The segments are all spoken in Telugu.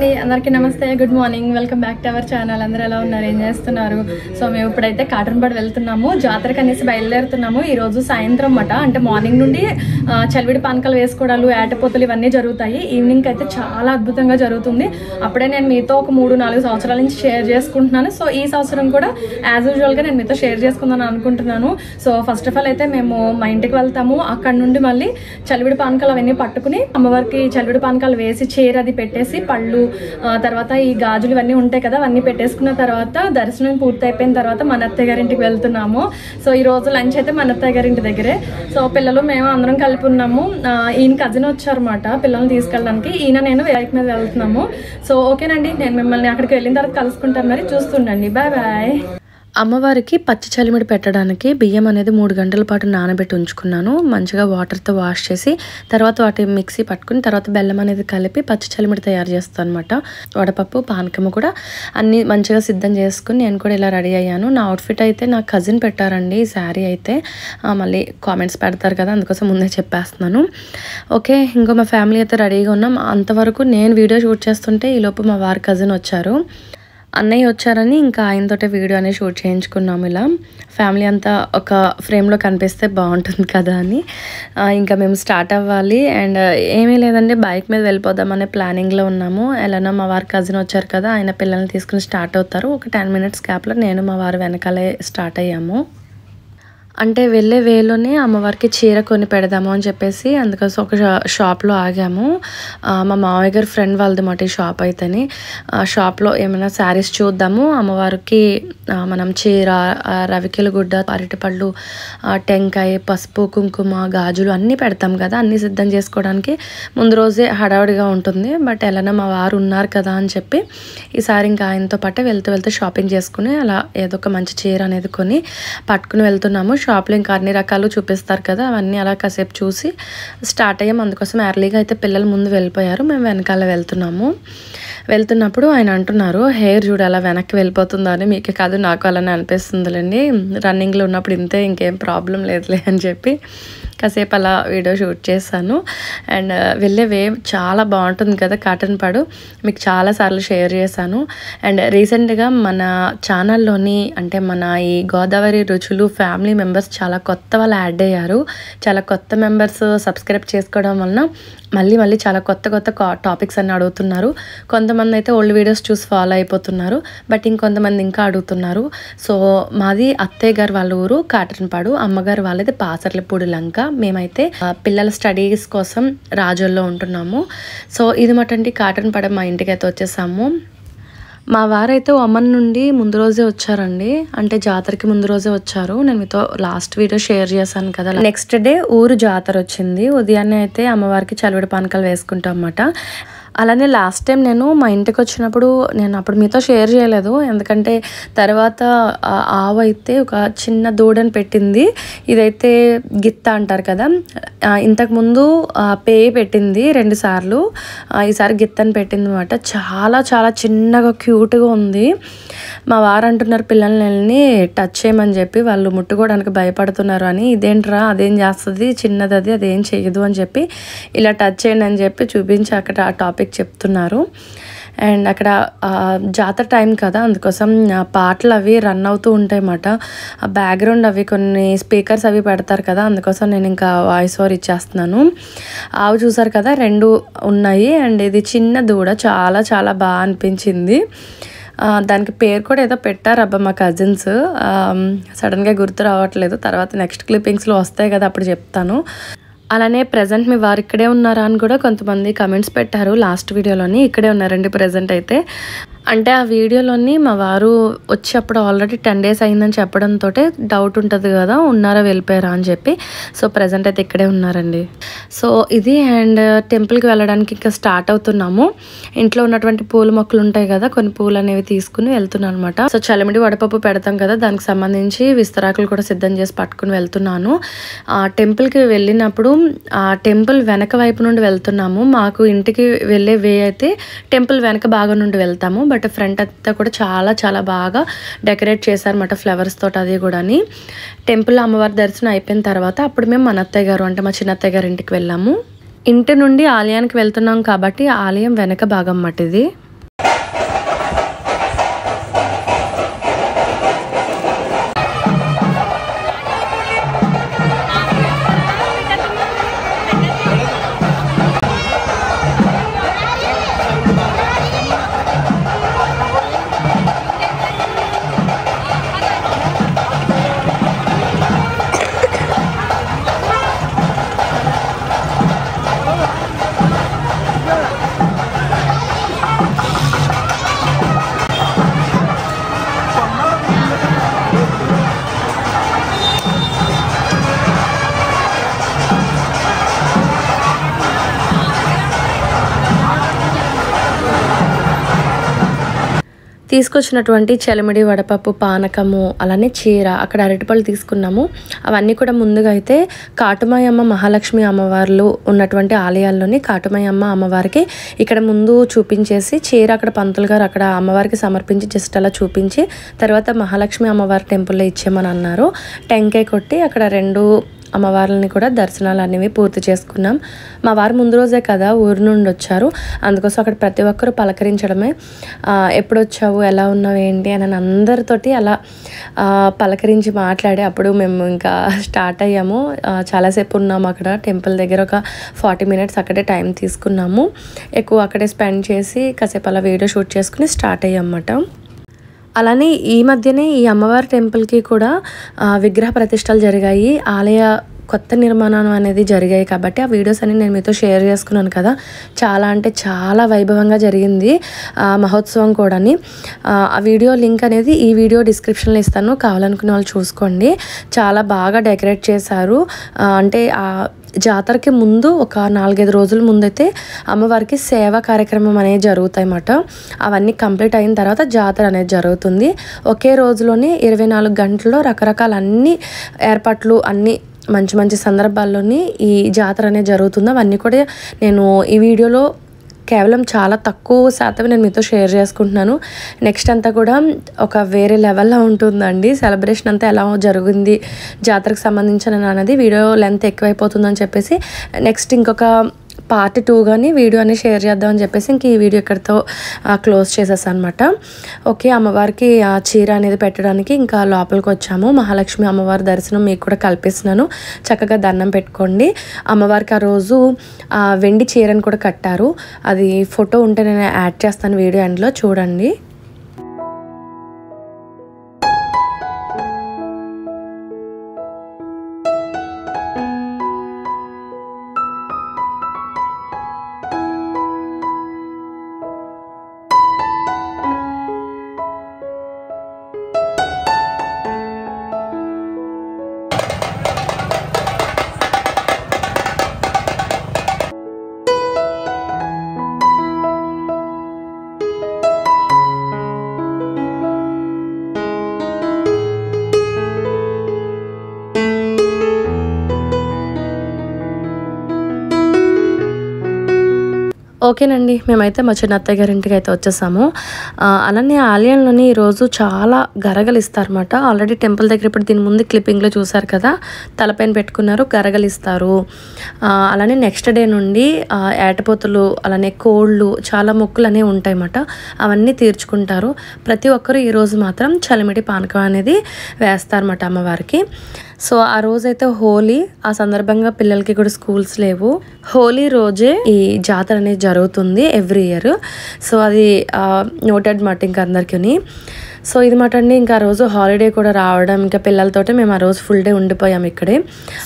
అండి అందరికీ నమస్తే good morning welcome back to our channel అందరూ ఎలా ఉన్నారు ఏం చేస్తున్నారు సో మేము ఇప్పుడైతే కాటన్పాడు వెళ్తున్నాము జాతరకు అనేసి బయలుదేరుతున్నాము ఈ రోజు సాయంత్రం మాట అంటే మార్నింగ్ నుండి చలివిడి పానకాలు వేసుకోవడాలు ఏటపోతలు ఇవన్నీ జరుగుతాయి ఈవినింగ్ అయితే చాలా అద్భుతంగా జరుగుతుంది అప్పుడే నేను మీతో ఒక 3-4 సంవత్సరాల నుంచి షేర్ చేసుకుంటున్నాను సో ఈ సంవత్సరం కూడా యాజ్ యూజువల్ గా నేను మీతో షేర్ చేసుకుందాం అనుకుంటున్నాను సో ఫస్ట్ ఆఫ్ ఆల్ అయితే మేము మా ఇంటికి వెళ్తాము అక్కడ నుండి మళ్ళీ చలివిడి పానకాలు అవన్నీ పట్టుకుని అమ్మవారికి చలివిడి పానకాలు వేసి చీర అది పెట్టేసి పళ్ళు తర్వాత ఈ గాజులు ఇవన్నీ ఉంటాయి కదా అవన్నీ పెట్టేసుకున్న తర్వాత దర్శనం పూర్తి అయిపోయిన తర్వాత మన అత్తయ్య గారింటికి వెళ్తున్నాము సో ఈ రోజు లంచ్ అయితే మన అత్తయ్య గారింటి దగ్గరే సో పిల్లలు మేము అందరం కలిపి ఉన్నాము ఈయన కజిన్ వచ్చారన్నమాట పిల్లల్ని తీసుకెళ్ళడానికి ఈయన నేను బైక్ మీద వెళ్తున్నాము సో ఓకేనండి నేను మిమ్మల్ని అక్కడికి వెళ్ళిన తర్వాత కలుసుకుంటాను మరి చూస్తుండండి బాయ్ బాయ్ అమ్మవారికి పచ్చి చలిమిడి పెట్టడానికి బియ్యం అనేది 3 గంటల పాటు నానబెట్టి ఉంచుకున్నాను మంచిగా వాటర్తో వాష్ చేసి తర్వాత వాటి మిక్సీ పట్టుకుని తర్వాత బెల్లం అనేది కలిపి పచ్చి చలిమిడి తయారు చేస్తాను అనమాట వడపప్పు పానకము కూడా అన్నీ మంచిగా సిద్ధం చేసుకుని నేను కూడా ఇలా రెడీ అయ్యాను నా అవుట్ఫిట్ అయితే నా కజిన్ పెట్టారండి ఈ శారీ అయితే మళ్ళీ కామెంట్స్ పెడతారు కదా అందుకోసం ముందే చెప్పేస్తున్నాను ఓకే ఇంకో మా ఫ్యామిలీ అయితే రెడీగా ఉన్నాం అంతవరకు నేను వీడియో షూట్ చేస్తుంటే ఈలోపు మా వారి కజిన్ వచ్చారు అన్నయ్య వచ్చారని ఇంకా ఆయనతోటే వీడియో అనేది షూట్ చేయించుకున్నాము ఇలా ఫ్యామిలీ అంతా ఒక ఫ్రేమ్లో కనిపిస్తే బాగుంటుంది కదా అని ఇంకా మేము స్టార్ట్ అవ్వాలి అండ్ ఏమీ లేదండి బైక్ మీద వెళ్ళిపోదామనే ప్లానింగ్లో ఉన్నాము ఎలానో మా వారి కజిన్ వచ్చారు కదా ఆయన పిల్లల్ని తీసుకుని స్టార్ట్ అవుతారు ఒక 10 మినిట్స్ గ్యాప్లో నేను మా వారు వెనకాలే స్టార్ట్ అయ్యాము అంటే వెళ్ళే వేలోనే అమ్మవారికి చీర కొని పెడదాము అని చెప్పేసి అందుకోసం ఒక షాప్లో ఆగాము మా మామయ్య గారి ఫ్రెండ్ వాళ్ళది మాట ఈ షాప్ అయితేని షాప్లో ఏమైనా శారీస్ చూద్దాము అమ్మవారికి మనం చీర రవికెల గుడ్డ అరటిపళ్ళు టెంకాయ పసుపు కుంకుమ గాజులు అన్నీ పెడతాం కదా అన్నీ సిద్ధం చేసుకోవడానికి ముందు రోజే హడావుడిగా ఉంటుంది బట్ ఎలానో మా వారు ఉన్నారు కదా అని చెప్పి ఈసారి ఇంకా ఆయనతో పాటు వెళ్తూ షాపింగ్ చేసుకుని అలా ఏదో ఒక మంచి చీర అనేది కొని పట్టుకుని వెళ్తున్నాము షాప్లో ఇంకా అన్ని రకాలు చూపిస్తారు కదా అవన్నీ అలా కాసేపు చూసి స్టార్ట్ అయ్యాం అందుకోసం ఎర్లీగా అయితే పిల్లలు ముందు వెళ్ళిపోయారు మేము వెనకాల వెళ్తున్నప్పుడు ఆయన అంటున్నారు హెయిర్ చూడు అలా వెనక్కి వెళ్ళిపోతుందని మీకే కాదు నాకు అలానే అనిపిస్తుందిలేండి రన్నింగ్లో ఉన్నప్పుడు ఇంతే ఇంకేం ప్రాబ్లం లేదులే అని చెప్పి కాసేపు అలా వీడియో షూట్ చేశాను అండ్ వెళ్ళే వే చాలా బాగుంటుంది కదా కాటన్పాడు మీకు చాలాసార్లు షేర్ చేశాను అండ్ రీసెంట్గా మన ఛానల్లోని అంటే మన ఈ గోదావరి రుచులు ఫ్యామిలీ మెంబర్స్ చాలా కొత్త వాళ్ళు యాడ్ అయ్యారు చాలా కొత్త మెంబర్స్ సబ్స్క్రైబ్ చేసుకోవడం వలన మళ్ళీ చాలా కొత్త టాపిక్స్ అన్నీ అడుగుతున్నారు కొంతమంది అయితే ఓల్డ్ వీడియోస్ చూసి ఫాలో అయిపోతున్నారు బట్ ఇంకొంతమంది ఇంకా అడుగుతున్నారు సో మాది అత్తయ్య గారు వాళ్ళ ఊరు కాటన్పాడు అమ్మగారు వాళ్ళది పాసర్లపూడి లంక మేమైతే పిల్లల స్టడీస్ కోసం రాజోల్లో ఉంటున్నాము సో ఇది మటండి కాటన్పాడు మా ఇంటికి అయితే వచ్చేసాము మా వారైతే ఒమన్ నుండి ముందు రోజే వచ్చారండి అంటే జాతరకి ముందు రోజే వచ్చారు నేను మీతో లాస్ట్ వీడియో షేర్ చేశాను కదా నెక్స్ట్ డే ఊరు జాతర వచ్చింది ఉదయాన్నే అయితే అమ్మవారికి చలివిడి పానకాలు వేసుకుంటాం అన్నమాట అలానే లాస్ట్ టైం నేను మా ఇంటికి వచ్చినప్పుడు నేను అప్పుడు మీతో షేర్ చేయలేదు ఎందుకంటే తర్వాత ఆవు అయితే ఒక చిన్న దూడని పెట్టింది ఇదైతే గిత్త అంటారు కదా ఇంతకుముందు పేయి పెట్టింది 2 సార్లు ఈసారి గిత్తని పెట్టింది అనమాట చాలా చిన్నగా క్యూట్గా ఉంది మా వారు అంటున్నారు పిల్లల్ని టచ్ చేయమని చెప్పి వాళ్ళు ముట్టుకోవడానికి భయపడుతున్నారు అని ఇదేంట్రా అదేం చేస్తుంది చిన్నది అదేం చేయదు అని చెప్పి ఇలా టచ్ చేయండి అని చెప్పి చూపించి అక్కడ ఆ టాపిక్ చెప్తున్నారు అండ్ అక్కడ జాతర టైం కదా అందుకోసం పాటలు అవి రన్ అవుతూ ఉంటాయి అన్నమాట బ్యాక్గ్రౌండ్ అవి కొన్ని స్పీకర్స్ అవి పెడతారు కదా అందుకోసం నేను ఇంకా వాయిస్ ఓవర్ ఇచ్చేస్తున్నాను ఆవు చూసారు కదా 2 ఉన్నాయి అండ్ ఇది చిన్న దూడ చాలా బాగా అనిపించింది దానికి పేరు కూడా ఏదో పెట్టారు అబ్బా మా కజిన్స్ సడన్గా గుర్తు రావట్లేదు తర్వాత నెక్స్ట్ క్లిప్పింగ్స్లో వస్తాయి కదా అప్పుడు చెప్తాను అలానే ప్రజెంట్ మీ వారు ఇక్కడే ఉన్నారా అని కూడా కొంతమంది కమెంట్స్ పెట్టారు లాస్ట్ వీడియోలోని ఇక్కడే ఉన్నారండి ప్రజెంట్ అయితే అంటే ఆ వీడియోలోని మా వారు వచ్చేప్పుడు ఆల్రెడీ 10 డేస్ అయిందని చెప్పడంతో డౌట్ ఉంటుంది కదా ఉన్నారా వెళ్ళిపోయారా అని చెప్పి సో ప్రజెంట్ అయితే ఇక్కడే ఉన్నారండి సో ఇది అండ్ టెంపుల్కి వెళ్ళడానికి ఇంకా స్టార్ట్ అవుతున్నాము ఇంట్లో ఉన్నటువంటి పూల మొక్కలు ఉంటాయి కదా కొన్ని పూలు అనేవి తీసుకుని వెళ్తున్నాను అనమాట సో చలిమిడి వడపప్పు పెడతాం కదా దానికి సంబంధించి విస్తరాకులు కూడా సిద్ధం చేసి పట్టుకుని వెళ్తున్నాను ఆ టెంపుల్కి వెళ్ళినప్పుడు ఆ టెంపుల్ వెనక వైపు నుండి వెళ్తున్నాము మాకు ఇంటికి వెళ్ళే వే అయితే టెంపుల్ వెనక భాగం నుండి వెళ్తాము బట్ ఫ్రంట్ అంతా కూడా చాలా బాగా డెకరేట్ చేశారన్నమాట ఫ్లవర్స్ తోటి అది కూడాని టెంపుల్ అమ్మవారి దర్శనం అయిపోయిన తర్వాత అప్పుడు మేము మన అత్తయ్య గారు అంటే మా చిన్న అత్తయ్య గారి ఇంటికి వెళ్ళాము ఇంటి నుండి ఆలయానికి వెళ్తున్నాం కాబట్టి ఆలయం వెనక భాగం అన్నమాట ఇది తీసుకొచ్చినటువంటి చలిమిడి వడపప్పు పానకము అలానే చీర అక్కడ అరటిపళ్ళు తీసుకున్నాము. అవన్నీ కూడా ముందుగా అయితే కాటుమాయమ్మ మహాలక్ష్మి అమ్మవార్లు ఉన్నటువంటి ఆలయాల్లోని కాటుమాయమ్మ అమ్మవారికి ఇక్కడ ముందు చూపించేసి చీర అక్కడ పంతులు గారు అక్కడ అమ్మవారికి సమర్పించి జస్ట్ అలా చూపించి తర్వాత మహాలక్ష్మి అమ్మవారి టెంపుల్లో ఇచ్చేయమని అన్నారు. టెంకాయ కొట్టి అక్కడ 2 అమ్మవార్లని కూడా దర్శనాలు అనేవి పూర్తి చేసుకున్నాం. మా వారు ముందు రోజే కదా ఊరు నుండి వచ్చారు, అందుకోసం అక్కడ ప్రతి ఒక్కరూ పలకరించడమే. ఎప్పుడు వచ్చావు, ఎలా ఉన్నావు, ఏంటి అని అందరితోటి అలా పలకరించి మాట్లాడి అప్పుడు మేము ఇంకా స్టార్ట్ అయ్యాము. చాలాసేపు ఉన్నాము అక్కడ టెంపుల్ దగ్గర, ఒక 40 minutes అక్కడే టైం తీసుకున్నాము. ఎక్కువ అక్కడే స్పెండ్ చేసి కాసేపు అలా వీడియో షూట్ చేసుకుని స్టార్ట్ అయ్యామన్నమాట. అలానే ఈ మధ్యనే ఈ అమ్మవారి టెంపుల్కి కూడా విగ్రహ ప్రతిష్టలు జరిగాయి, ఆలయ కొత్త నిర్మాణం అనేది జరిగాయి కాబట్టి ఆ వీడియోస్ అన్ని నేను మీతో షేర్ చేసుకున్నాను కదా. చాలా అంటే చాలా వైభవంగా జరిగింది మహోత్సవం కూడాని. ఆ వీడియో లింక్ అనేది ఈ వీడియో డిస్క్రిప్షన్లో ఇస్తాను, కావాలనుకునే వాళ్ళు చూసుకోండి. చాలా బాగా డెకరేట్ చేశారు. అంటే జాతరకి ముందు ఒక 4-5 రోజుల ముందైతే అమ్మవారికి సేవా కార్యక్రమం అనేది జరుగుతాయి అన్నమాట. అవన్నీ కంప్లీట్ అయిన తర్వాత జాతర అనేది జరుగుతుంది. ఒకే రోజులోనే 24 గంటల్లో రకరకాల అన్ని ఏర్పాట్లు అన్నీ మంచి మంచి సందర్భాల్లోని ఈ జాతర అనేది జరుగుతుంది. అవన్నీ కూడా నేను ఈ వీడియోలో కేవలం చాలా తక్కువ శాతం నేను మీతో షేర్ చేసుకుంటున్నాను. నెక్స్ట్ అంతా కూడా ఒక వేరే లెవెల్లో ఉంటుందండి. సెలబ్రేషన్ అంతా ఎలా జరిగింది జాతరకు సంబంధించిన అనేది వీడియో లెంత్ ఎక్కువైపోతుందని చెప్పేసి నెక్స్ట్ ఇంకొక పార్ట్ 2 కానీ వీడియో అనేది షేర్ చేద్దామని చెప్పేసి ఇంక ఈ వీడియో ఇక్కడితో క్లోజ్ చేసేసాను అనమాట. ఓకే, అమ్మవారికి ఆ చీర అనేది పెట్టడానికి ఇంకా లోపలికి వచ్చాము. మహాలక్ష్మి అమ్మవారి దర్శనం మీకు కూడా కల్పిస్తున్నాను. చక్కగా దండం పెట్టుకోండి. అమ్మవారికి ఆ రోజు వెండి చీరను కూడా కట్టారు. అది ఫోటో ఉంటే నేను యాడ్ చేస్తాను వీడియో ఎండ్లో, చూడండి. ఓకేనండి, మేమైతే మా చిన్న అత్తయ్య గారింటికి అయితే వచ్చేసాము. అలానే ఆలయంలోని ఈరోజు చాలా గరగలు ఇస్తారన్నమాట. ఆల్రెడీ టెంపుల్ దగ్గర ఇప్పుడు దీని ముందు క్లిప్పింగ్లో చూసారు కదా, తలపైన పెట్టుకున్నారు, గరగలు ఇస్తారు. అలానే నెక్స్ట్ డే నుండి ఏటపోతులు అలానే కోళ్ళు చాలా మొక్కులు అనేవి ఉంటాయన్నమాట. అవన్నీ తీర్చుకుంటారు. ప్రతి ఒక్కరు ఈరోజు మాత్రం చలిమిడి పానకం అనేది వేస్తారన్నమాట అమ్మవారికి. సో ఆ రోజైతే హోలీ, ఆ సందర్భంగా పిల్లలకి కూడా స్కూల్స్ లేవు. హోలీ రోజే ఈ జాతర అనేది జరుగుతుంది ఎవ్రీ ఇయర్. సో అది నోటెడ్ మాట ఇంకా అందరికీ. సో ఇది మాట అండి. ఇంకా ఆ రోజు హాలిడే కూడా రావడం, ఇంకా పిల్లలతోటి మేము ఆ రోజు ఫుల్ డే ఉండిపోయాం ఇక్కడే.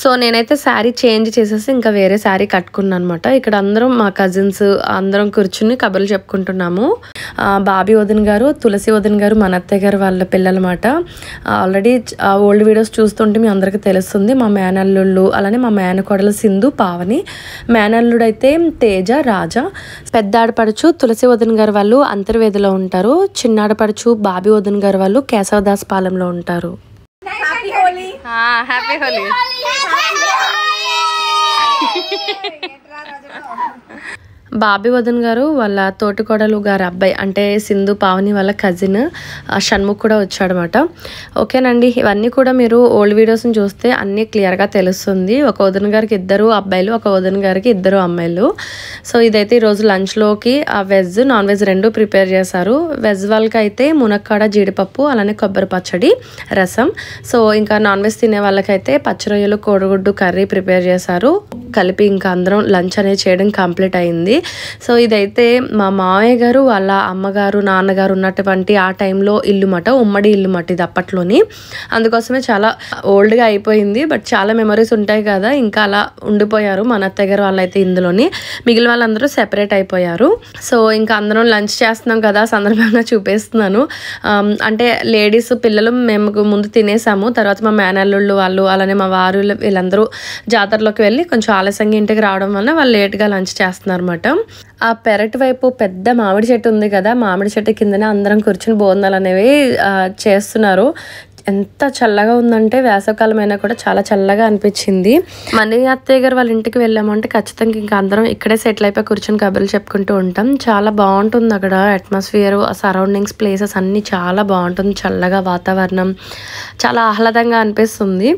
సో నేనైతే శారీ చేంజ్ చేసేసి ఇంకా వేరే శారీ కట్టుకున్నాను అనమాట. ఇక్కడ అందరం మా కజిన్స్ అందరం కూర్చుని కబుర్లు చెప్పుకుంటున్నాము. బాబీ వదిన గారు, తులసి వదిన గారు, మన అత్తయ్య గారు వాళ్ళ పిల్లలమాట. ఆల్రెడీ ఓల్డ్ వీడియోస్ చూస్తుంటే మీ అందరికీ తెలుస్తుంది. మా మేనల్లుళ్ళు అలానే మా మేనకోడలు సింధు, పావని. మేనల్లుడైతే తేజ, రాజా. పెద్ద ఆడపడుచు తులసి వదిన గారు వాళ్ళు అంతర్వేదిలో ఉంటారు. చిన్న ఆడపడుచు బాబీ వదిన గారు వాళ్ళు కేశవదాస్ పాలెంలో ఉంటారు. హ్యాపీ హోలీ. బాబీ వదన్ గారు వాళ్ళ తోటికోడలు గారి అబ్బాయి అంటే సింధు పావని వాళ్ళ కజిన్ షణ్ముఖ్ కూడా వచ్చాడనమాట. ఓకేనండి, ఇవన్నీ కూడా మీరు ఓల్డ్ వీడియోస్ని చూస్తే అన్నీ క్లియర్గా తెలుస్తుంది. ఒక వదన్ గారికి 2 అబ్బాయిలు, ఒక వదన్ గారికి 2 అమ్మాయిలు. సో ఇదైతే ఈరోజు లంచ్లోకి వెజ్ నాన్ వెజ్ 2 ప్రిపేర్ చేశారు. వెజ్ వాళ్ళకి అయితే మునక్కాడ, జీడిపప్పు అలానే కొబ్బరి పచ్చడి, రసం. సో ఇంకా నాన్ వెజ్ తినే వాళ్ళకైతే పచ్చిరొయ్యలు, కోడిగుడ్డు కర్రీ ప్రిపేర్ చేశారు. కలిపి ఇంకా అందరం లంచ్ అనేది చేయడం కంప్లీట్ అయింది. సో ఇదైతే మా మావయ్య గారు వాళ్ళ అమ్మగారు, నాన్నగారు ఉన్నటువంటి ఆ టైంలో ఇల్లు మాట, ఉమ్మడి ఇల్లు మాట ఇది అప్పట్లోని. అందుకోసమే చాలా ఓల్డ్గా అయిపోయింది. బట్ చాలా మెమరీస్ ఉంటాయి కదా, ఇంకా అలా ఉండిపోయారు మన అత్తయ్య గారు వాళ్ళైతే ఇందులోని. మిగిలిన వాళ్ళందరూ సెపరేట్ అయిపోయారు. సో ఇంకా అందరం లంచ్ చేస్తున్నాం కదా, సందర్భంగా చూపిస్తున్నాను. అంటే లేడీస్ పిల్లలు మేము ముందు తినేసాము. తర్వాత మా మేనల్లుళ్ళు వాళ్ళు అలానే మా వారు వీళ్ళందరూ జాతరలోకి వెళ్ళి కొంచెం ఆలస్యంగా ఇంటికి రావడం వల్ల వాళ్ళు లేట్గా లంచ్ చేస్తున్నారు అనమాట. ఆ పెరటి వైపు పెద్ద మామిడి చెట్టు ఉంది కదా, మామిడి చెట్టు కిందనే అందరం కూర్చుని భోజనాలు అనేవి చేస్తున్నారు. ఎంత చల్లగా ఉందంటే వేసవకాలం అయినా కూడా చాలా చల్లగా అనిపించింది. మనీ అత్తయ్య గారు వాళ్ళ ఇంటికి వెళ్ళామంటే ఖచ్చితంగా ఇంకా అందరం ఇక్కడే సెటిల్ అయిపోయి కూర్చొని కబుర్లు చెప్పుకుంటూ ఉంటాం. చాలా బాగుంటుంది అక్కడ అట్మాస్ఫియర్, సరౌండింగ్స్, ప్లేసెస్ అన్నీ చాలా బాగుంటుంది. చల్లగా వాతావరణం చాలా ఆహ్లాదంగా అనిపిస్తుంది.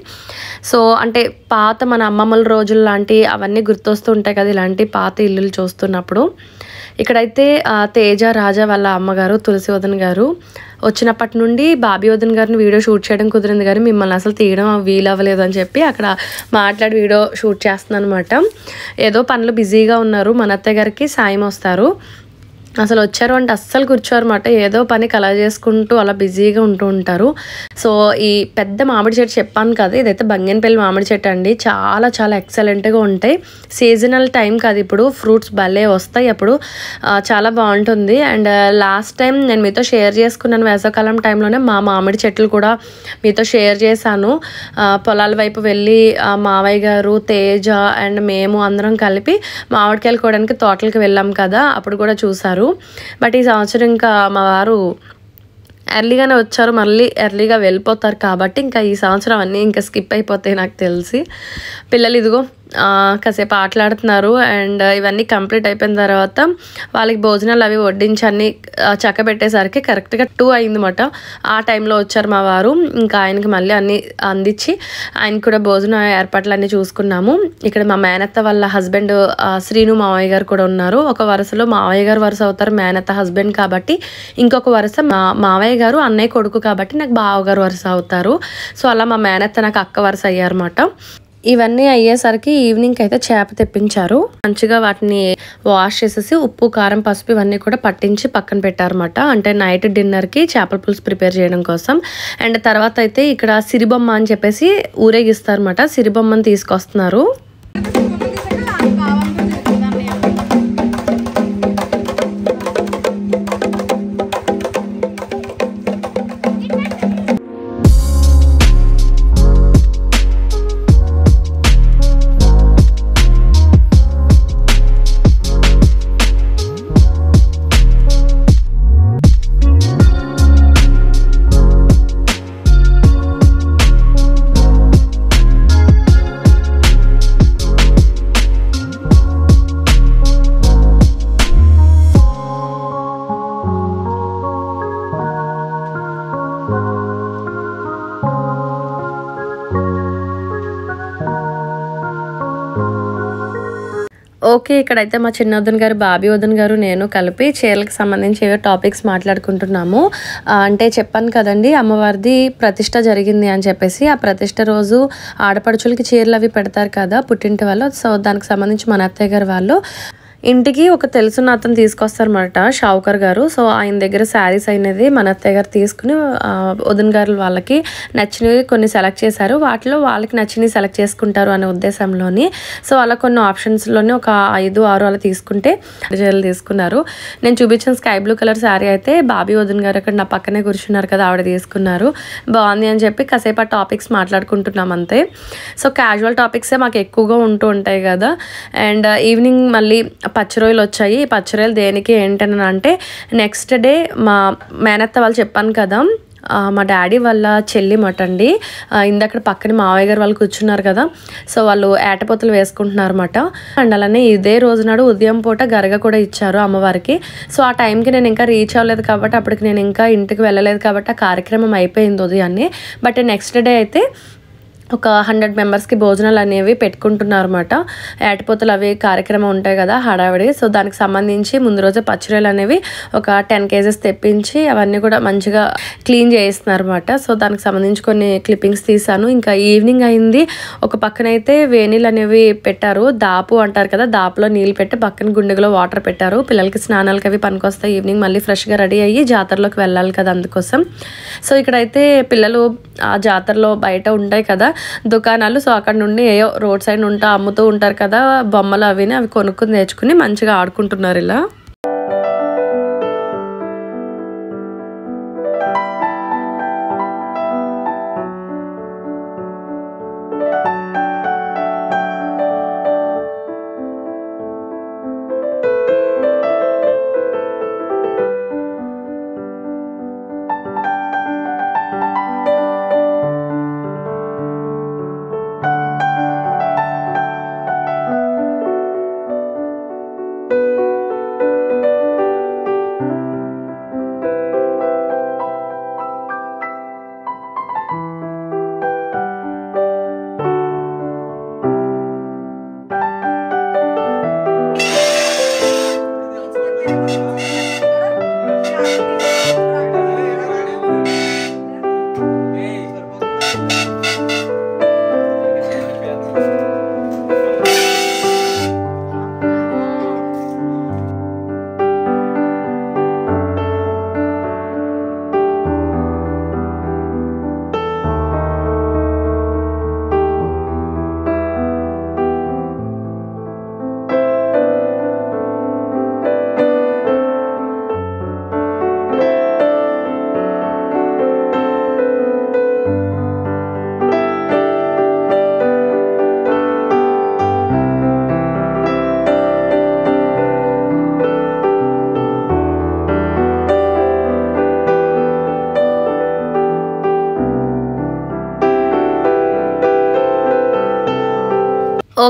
సో అంటే పాత మన అమ్మమ్మల రోజులు లాంటి అవన్నీ గుర్తొస్తూ ఉంటాయి కదా ఇలాంటి పాత ఇల్లులు చూస్తున్నప్పుడు. ఇక్కడైతే తేజ రాజా వాళ్ళ అమ్మగారు తులసి వదన్ గారు వచ్చినప్పటి నుండి బాబీ వదన్ గారిని వీడియో షూట్ చేయడం కుదిరింది, కానీ మిమ్మల్ని అసలు తీయడం వీలవ్వలేదు అని చెప్పి అక్కడ మాట్లాడి వీడియో షూట్ చేస్తున్నాను అనమాట. ఏదో పనులు బిజీగా ఉన్నారు. మన అత్తయ్య గారికి సాయం వస్తారు, అసలు వచ్చారు అంటే అస్సలు కూర్చోరు అన్నమాట. ఏదో పని కలా చేసుకుంటూ అలా బిజీగా ఉంటూ ఉంటారు. సో ఈ పెద్ద మామిడి చెట్టు చెప్పాను కదా, ఇదైతే బంగన్పల్లి మామిడి చెట్టు అండి. చాలా చాలా ఎక్సలెంట్గా ఉంటాయి. సీజనల్ టైం కాదు, ఇప్పుడు ఫ్రూట్స్ భలే వస్తాయి అప్పుడు. చాలా బాగుంటుంది. అండ్ లాస్ట్ టైం నేను మీతో షేర్ చేసుకున్నాను వేసవకాలం టైంలోనే మా మామిడి చెట్లు కూడా మీతో షేర్ చేశాను. పొలాల వైపు వెళ్ళి మావయ్య గారు, తేజ అండ్ మేము అందరం కలిపి మామిడికాయలు కోయడానికి తోటలకు వెళ్ళాం కదా, అప్పుడు కూడా చూసారు. బట్ ఈ సంవత్సరం ఇంకా మా వారు ఎర్లీగానే వచ్చారు, మళ్ళీ ఎర్లీగా వెళ్ళిపోతారు కాబట్టి ఇంకా ఈ సంవత్సరం అన్నీ ఇంకా స్కిప్ అయిపోతాయి నాకు తెలిసి. పిల్లలు ఇదిగో కాసేపు ఆటలాడుతున్నారు. అండ్ ఇవన్నీ కంప్లీట్ అయిపోయిన తర్వాత వాళ్ళకి భోజనాలు అవి వడ్డించి అన్నీ చక్కబెట్టేసరికి కరెక్ట్గా 2 అయిందన్నమాట. ఆ టైంలో వచ్చారు మా వారు. ఇంకా ఆయనకి మళ్ళీ అన్నీ అందించి ఆయనకు కూడా భోజనం ఏర్పాట్లు అన్నీ చూసుకున్నాము. ఇక్కడ మా మేనత్త వాళ్ళ హస్బెండ్ శ్రీను మావయ్య గారు కూడా ఉన్నారు. ఒక వరుసలో మావయ్య గారు వరుస అవుతారు, మేనత్త హస్బెండ్ కాబట్టి. ఇంకొక వరుస మావయ్య గారు అన్నయ్య కొడుకు కాబట్టి నాకు బావగారు వరుస అవుతారు. సో అలా మా మేనత్త నాకు అక్క వరుస అయ్యారన్నమాట. ఇవన్నీ అయ్యేసరికి ఈవినింగ్ అయితే చేప తెప్పించారు. మంచిగా వాటిని వాష్ చేసేసి ఉప్పు, కారం, పసుపు ఇవన్నీ కూడా పట్టించి పక్కన పెట్టారన్నమాట. అంటే నైట్ డిన్నర్కి చేపల పులుసు ప్రిపేర్ చేయడం కోసం. అండ్ తర్వాత అయితే ఇక్కడ సిరిబొమ్మ అని చెప్పేసి ఊరేగిస్తారన్నమాట. సిరిబొమ్మని తీసుకొస్తున్నారు. ఓకే, ఇక్కడైతే మా చిన్న వదిన గారు, బాబీ వదిన గారు, నేను కలిపి చీరలకు సంబంధించి ఏవో టాపిక్స్ మాట్లాడుకుంటున్నాము. అంటే చెప్పాను కదండి అమ్మవారిది ప్రతిష్ట జరిగింది అని చెప్పేసి. ఆ ప్రతిష్ట రోజు ఆడపడుచులకి చీరలు అవి పెడతారు కదా పుట్టింటి వాళ్ళు. సో దానికి సంబంధించి మన అత్తయ్య గారు వాళ్ళు ఇంటికి ఒక తెలుసున్న అతను తీసుకొస్తారన్నమాట, షావుకర్ గారు. సో ఆయన దగ్గర శారీస్ అనేది మన అత్తయ్య గారు తీసుకుని వదిన గారు వాళ్ళకి నచ్చినవి కొన్ని సెలెక్ట్ చేశారు. వాటిలో వాళ్ళకి నచ్చినవి సెలెక్ట్ చేసుకుంటారు అనే ఉద్దేశంలోని. సో అలా కొన్ని ఆప్షన్స్లోనే ఒక 5, 6 అలా తీసుకుంటే చీరలు తీసుకున్నారు. నేను చూపించిన స్కై బ్లూ కలర్ శారీ అయితే బాబీ వదిన గారు అక్కడ నా పక్కనే కూర్చున్నారు కదా, ఆవిడ తీసుకున్నారు. బాగుంది అని చెప్పి కాసేపు ఆ టాపిక్స్ మాట్లాడుకుంటున్నాం అంతే. సో క్యాజువల్ టాపిక్సే మాకు ఎక్కువగా ఉంటూ ఉంటాయి కదా. అండ్ ఈవినింగ్ మళ్ళీ పచ్చిరొయ్యలు వచ్చాయి. పచ్చిరొయ్యలు దేనికి ఏంటని అంటే నెక్స్ట్ డే మా మేనత్త వాళ్ళు చెప్పాను కదా, మా డాడీ వాళ్ళ చెల్లి మటండి. ఇందక్కడ పక్కన మావయ్య గారు వాళ్ళు కూర్చున్నారు కదా, సో వాళ్ళు ఏటపోతలు వేసుకుంటున్నారు అన్నమాట. అండ్ అలానే ఇదే రోజు నాడు ఉదయం పూట గరగ కూడా ఇచ్చారు అమ్మవారికి. సో ఆ టైంకి నేను ఇంకా రీచ్ అవ్వలేదు కాబట్టి అప్పటికి నేను ఇంకా ఇంటికి వెళ్ళలేదు కాబట్టి ఆ కార్యక్రమం అయిపోయింది ఉదయాన్నే. బట్ నెక్స్ట్ డే అయితే ఒక 100 మెంబర్స్కి భోజనాలు అనేవి పెట్టుకుంటున్నారు అన్నమాట. ఏటపోతలు అవి కార్యక్రమం ఉంటాయి కదా హడావిడి. సో దానికి సంబంధించి ముందు రోజే పచ్చిరొయ్యలు అనేవి ఒక 10 కేజెస్ తెప్పించి అవన్నీ కూడా మంచిగా క్లీన్ చేయిస్తున్నారు అన్నమాట. సో దానికి సంబంధించి కొన్ని క్లిప్పింగ్స్ తీసాను. ఇంకా ఈవినింగ్ అయింది. ఒక పక్కనైతే వేణీలు అనేవి పెట్టారు, దాపు అంటారు కదా, దాపులో నీళ్ళు పెట్టి పక్కన గుండెలో వాటర్ పెట్టారు. పిల్లలకి స్నానాలకి అవి పనికొస్తాయి. ఈవినింగ్ మళ్ళీ ఫ్రెష్గా రెడీ అయ్యి జాతరలోకి వెళ్ళాలి కదా, అందుకోసం. సో ఇక్కడైతే పిల్లలు ఆ జాతరలో బయట ఉంటాయి కదా దుకాణాలు, సో అక్కడ నుండి ఏయో రోడ్ సైడ్ అమ్ముతూ ఉంటారు కదా బొమ్మలు, అవి కొనుక్కుని తెచ్చుకుని మంచిగా ఆడుకుంటున్నారు ఇలా.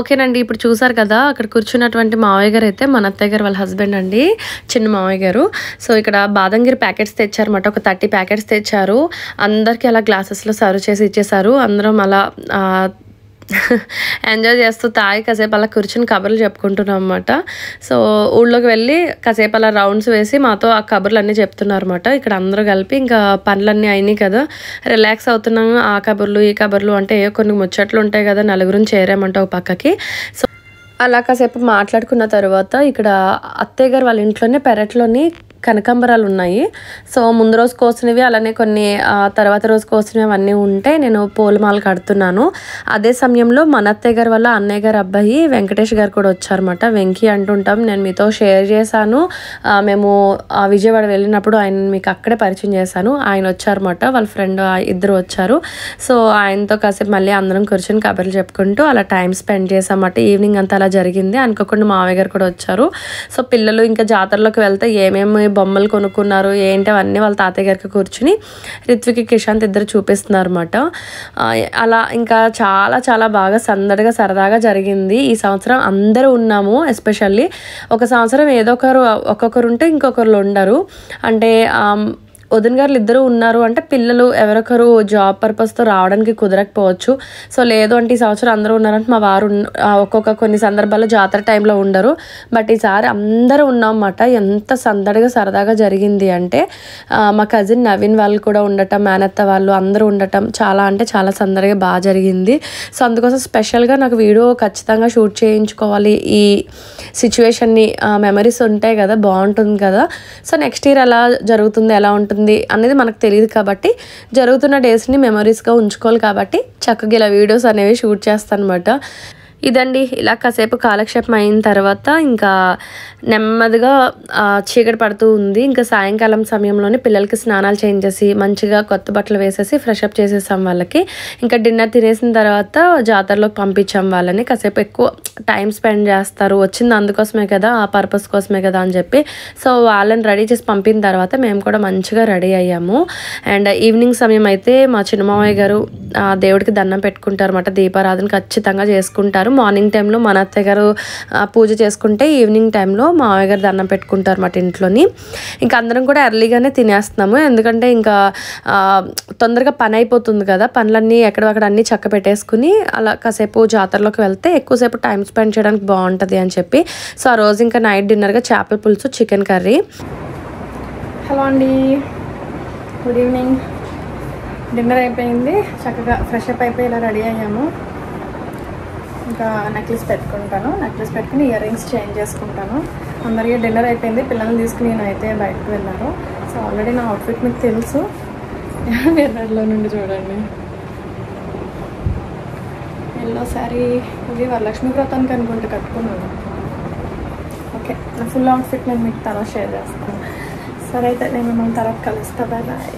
ఓకేనండి, ఇప్పుడు చూసారు కదా అక్కడ కూర్చున్నటువంటి మావయ్య గారు అయితే మన అత్తయ్య గారు వాళ్ళ హస్బెండ్ అండి, చిన్న మావయ్య గారు. సో ఇక్కడ బాదంగిరి ప్యాకెట్స్ తెచ్చారన్నమాట, ఒక 30 ప్యాకెట్స్ తెచ్చారు. అందరికీ అలా గ్లాసెస్లో సర్వ్ చేసి ఇచ్చేసారు. అందరం అలా ఎంజాయ్ చేస్తూ తాగి కాసేపు అలా కూర్చుని కబుర్లు చెప్పుకుంటున్నాం అనమాట. సో ఊళ్ళోకి వెళ్ళి కాసేపు అలా రౌండ్స్ వేసి మాతో ఆ కబుర్లు అన్నీ చెప్తున్నారు అనమాట. ఇక్కడ అందరూ కలిపి ఇంకా పనులన్నీ అయినాయి కదా, రిలాక్స్ అవుతున్నాము. ఆ కబుర్లు ఈ కబుర్లు అంటే కొన్ని ముచ్చట్లు ఉంటాయి కదా, నలుగురిని చేరామంటే ఒక పక్కకి. సో అలా కాసేపు మాట్లాడుకున్న తర్వాత ఇక్కడ అత్తయ్య గారు వాళ్ళ ఇంట్లోనే పెరట్లోని కనకాంబరాలు ఉన్నాయి. సో ముందు రోజు కోసినవి, అలానే కొన్ని తర్వాత రోజు కోసినవి అవన్నీ ఉంటే నేను పూలమాల కడుతున్నాను. అదే సమయంలో మన అత్తయ్య గారు వల్ల అన్నయ్య గారు అబ్బాయి వెంకటేష్ గారు కూడా వచ్చారన్నమాట. వెంకీ అంటుంటాం, నేను మీతో షేర్ చేశాను. మేము విజయవాడ వెళ్ళినప్పుడు ఆయన మీకు అక్కడే పరిచయం చేశాను. ఆయన వచ్చారన్నమాట, వాళ్ళ ఫ్రెండ్ ఇద్దరు వచ్చారు. సో ఆయనతో కాసేపు మళ్ళీ అందరం కూర్చొని కబుర్లు చెప్పుకుంటూ అలా టైం స్పెండ్ చేసామన్నమాట. ఈవినింగ్ అంతా అలా జరిగింది. అనుకోకుండా మావయ్య గారు కూడా వచ్చారు. సో పిల్లలు ఇంకా జాతరలోకి వెళ్తే ఏమేమి బొమ్మలు కొనుక్కున్నారు ఏంటి అవన్నీ వాళ్ళ తాతయ్య గారికి కూర్చుని రిత్విక్ కిషాంత్ ఇద్దరు చూపిస్తున్నారు అనమాట. అలా ఇంకా చాలా చాలా బాగా సందడిగా సరదాగా జరిగింది. ఈ సంవత్సరం అందరూ ఉన్నాము. ఎస్పెషల్లీ ఒక సంవత్సరం ఏదో ఒకరు ఒక్కొక్కరు ఉంటే ఇంకొకరు ఉండరు. అంటే వదిన గారు ఇద్దరు ఉన్నారు అంటే పిల్లలు ఎవరొకరు జాబ్ పర్పస్తో రావడానికి కుదరకపోవచ్చు. సో లేదు అంటే ఈ సంవత్సరం అందరూ ఉన్నారంటే మా వారు ఒక్కొక్క కొన్ని సందర్భాల్లో జాతర టైంలో ఉండరు. బట్ ఈసారి అందరూ ఉన్నామన్నమాట. ఎంత సందడిగా సరదాగా జరిగింది అంటే మా కజిన్ నవీన్ వాళ్ళు కూడా ఉండటం, మేనత్త వాళ్ళు అందరూ ఉండటం చాలా అంటే చాలా సందడిగా బాగా జరిగింది. సో అందుకోసం స్పెషల్గా నాకు వీడియో ఖచ్చితంగా షూట్ చేయించుకోవాలి. ఈ సిచ్యువేషన్ని మెమరీస్ ఉంటాయి కదా, బాగుంటుంది కదా. సో నెక్స్ట్ ఇయర్ ఎలా జరుగుతుంది, ఎలా ఉంటుంది అనేది మనకు తెలియదు కాబట్టి జరుగుతున్న డేస్ని మెమరీస్గా ఉంచుకోవాలి కాబట్టి చక్కగా ఇలా వీడియోస్ అనేవి షూట్ చేస్తాను అనమాట. ఇదండి, ఇలా కాసేపు కాలక్షేపం అయిన తర్వాత ఇంకా నెమ్మదిగా చీకటి పడుతూ ఉంది. ఇంకా సాయంకాలం సమయంలోనే పిల్లలకి స్నానాలు చేయించేసి మంచిగా కొత్త బట్టలు వేసేసి ఫ్రెష్ అప్ చేసేసాం వాళ్ళకి. ఇంకా డిన్నర్ తినేసిన తర్వాత జాతరలోకి పంపించాం వాళ్ళని. కాసేపు ఎక్కువ టైం స్పెండ్ చేస్తారు, వచ్చింది అందుకోసమే కదా, ఆ పర్పస్ కోసమే కదా అని చెప్పి. సో వాళ్ళని రెడీ చేసి పంపిన తర్వాత మేము కూడా మంచిగా రెడీ అయ్యాము. అండ్ ఈవినింగ్ సమయం అయితే మా చిన్నమావయ్య గారు దేవుడికి దండం పెట్టుకుంటారు అన్నమాట. దీపారాధన ఖచ్చితంగా చేసుకుంటారు. మార్నింగ్ టైంలో మన అత్తయ్య గారు పూజ చేసుకుంటే ఈవినింగ్ టైంలో మావయ్య గారు దండం పెట్టుకుంటారు అన్నమాట ఇంట్లోని. ఇంకా అందరం కూడా ఎర్లీగానే తినేస్తున్నాము, ఎందుకంటే ఇంకా తొందరగా పని అయిపోతుంది కదా. పనులన్నీ ఎక్కడక్కడ అన్నీ చక్క పెట్టేసుకుని అలా కాసేపు జాతరలోకి వెళ్తే ఎక్కువసేపు టైం స్పెండ్ చేయడానికి బాగుంటుంది అని చెప్పి. సో ఆ రోజు ఇంకా నైట్ డిన్నర్గా చేపల పులుసు, చికెన్ కర్రీ. హలో అండి, గుడ్ ఈవినింగ్. డిన్నర్ అయిపోయింది, చక్కగా ఫ్రెష్ అప్ అయిపోయి ఇలా రెడీ అయ్యాము. ఇంకా నెక్లెస్ పెట్టుకుంటాను, నెక్లెస్ పెట్టుకుని ఇయర్ రింగ్స్ చేంజ్ చేసుకుంటాను. అందరికీ డిన్నర్ అయిపోయింది, పిల్లల్ని తీసుకుని నేనైతే బయటకు వెళ్ళాను. సో ఆల్రెడీ నా అవుట్ఫిట్ మీకు తెలుసు, మిర్రర్లో నుండి చూడండి. ఎల్లో శారీ, ఇది వరలక్ష్మి వ్రతానికి అనుకుంటే కట్టుకున్నాను. ఓకే, నా ఫుల్ అవుట్ఫిట్ నేను మీకు తర్వాత షేర్ చేస్తాను. సరే అయితే నేను మిమ్మల్ని తర్వాత కలుస్తా. Bye bye.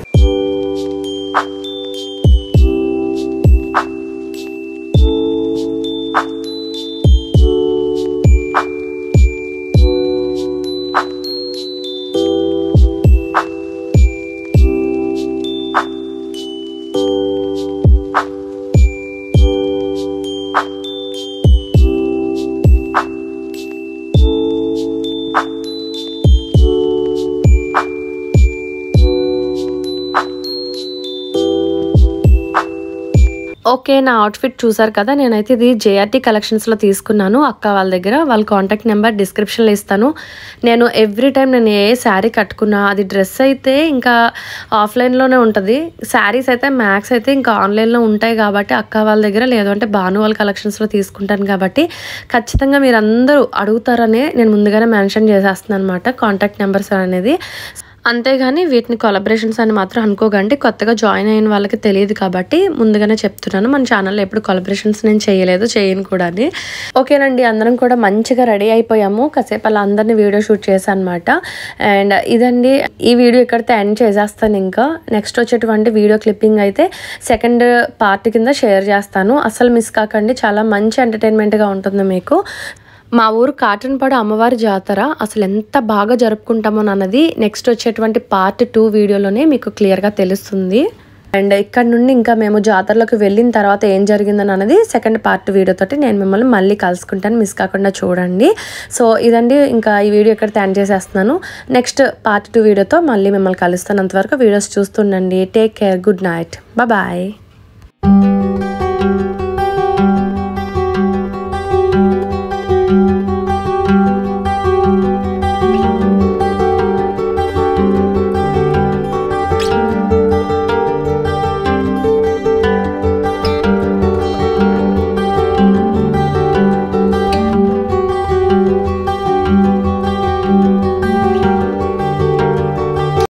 ఓకే, నా అవుట్ఫిట్ చూసారు కదా. నేనైతే ఇది జేఆర్టీ కలెక్షన్స్లో తీసుకున్నాను అక్క వాళ్ళ దగ్గర. వాళ్ళ కాంటాక్ట్ నెంబర్ డిస్క్రిప్షన్లో ఇస్తాను. నేను ఎవ్రీ టైం నేను ఏ శారీ కట్టుకున్నా, అది డ్రెస్ అయితే ఇంకా ఆఫ్లైన్లోనే ఉంటుంది, శారీస్ అయితే మ్యాక్స్ అయితే ఇంకా ఆన్లైన్లో ఉంటాయి కాబట్టి అక్క వాళ్ళ దగ్గర, లేదు అంటే భాను వాళ్ళ కలెక్షన్స్లో తీసుకుంటాను కాబట్టి ఖచ్చితంగా మీరు అందరూ అడుగుతారనే నేను ముందుగానే మెన్షన్ చేసేస్తున్నాను అనమాట కాంటాక్ట్ నెంబర్స్ అనేది. అంతేగాని వీటిని కొలాబరేషన్స్ అని మాత్రం అనుకోకండి, కొత్తగా జాయిన్ అయిన వాళ్ళకి తెలియదు కాబట్టి ముందుగానే చెప్తున్నాను. మన ఛానల్లో ఎప్పుడు కొలాబరేషన్స్ నేను చేయను కూడా. ఓకేనండి, అందరం కూడా మంచిగా రెడీ అయిపోయాము. కాసేపు అలా అందరినీ వీడియో షూట్ చేశాను అనమాట. అండ్ ఇదండి, ఈ వీడియో ఇక్కడితో ఎండ్ చేసేస్తాను. ఇంకా నెక్స్ట్ వచ్చేటువంటి వీడియో క్లిప్పింగ్ అయితే సెకండ్ పార్ట్ కింద షేర్ చేస్తాను. అసలు మిస్ కాకండి, చాలా మంచి ఎంటర్టైన్మెంట్గా ఉంటుంది మీకు. మా ఊరు కాటన్పాడు అమ్మవారి జాతర అసలు ఎంత బాగా జరుపుకుంటామో అన్నది నెక్స్ట్ వచ్చేటువంటి పార్ట్ 2 వీడియోలోనే మీకు క్లియర్గా తెలుస్తుంది. అండ్ ఇక్కడ నుండి ఇంకా మేము జాతరలోకి వెళ్ళిన తర్వాత ఏం జరిగిందని అనేది సెకండ్ పార్ట్ వీడియోతోటి నేను మిమ్మల్ని మళ్ళీ కలుసుకుంటాను, మిస్ కాకుండా చూడండి. సో ఇదండి, ఇంకా ఈ వీడియో ఇక్కడ ఎండ్ చేసేస్తున్నాను. నెక్స్ట్ పార్ట్ 2 వీడియోతో మళ్ళీ మిమ్మల్ని కలుస్తాను. అంతవరకు వీడియోస్ చూస్తుండండి. Take care, good night, bye.